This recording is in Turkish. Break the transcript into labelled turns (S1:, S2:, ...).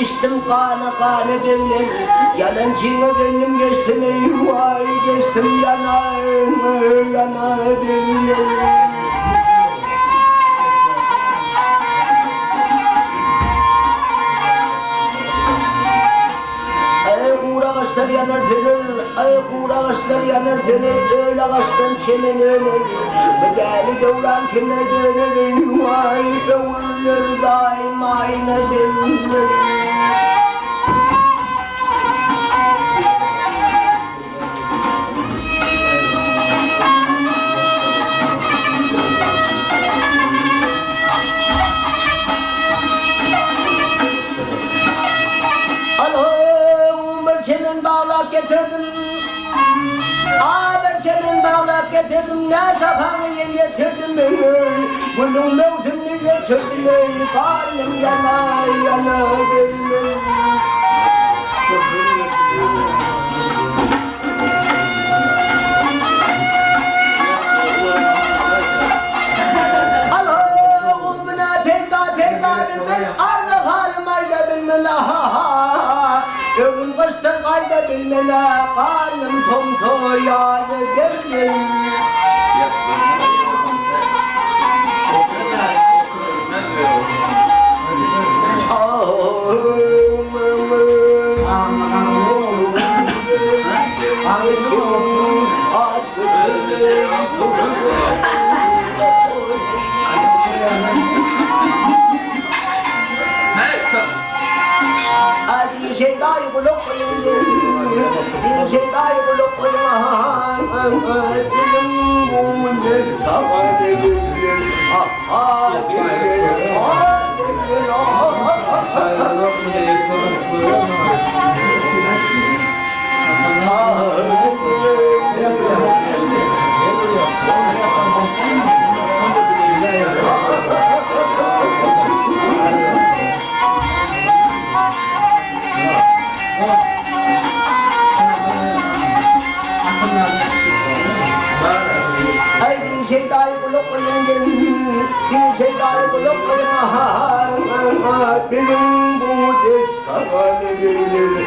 S1: içtim kana kana derler. Yanan çiğne gönlüm geçtim eyvay geçtim yana yana derler. Ağaçlar yanar dönür, ayak ağaçlar yanar dönür, öyle ağaçtan çemen ölür. Bedeli devran kime dönür, vay devurlar daima aynı dönür. Çemin bağlap getirdim, ben çemin bağlap getirdim, ne şafanı getirdim, bunun mevzimini getirdim, karnım yana yana benim. Allah'ım buna peyda bilmem, arda halim ayda bilmem, Ömrüm kıştır kayda bilmene, karnım tomto yağdı derler. Bir şey daha buluk koyayım, bir şey daha buluk koyayım, dilim bu ne zaman gelir, gelir, bir şey daha buluk koyayım, bir şey daha buluk koyayım, dilim bu ne zaman gelir, gelir,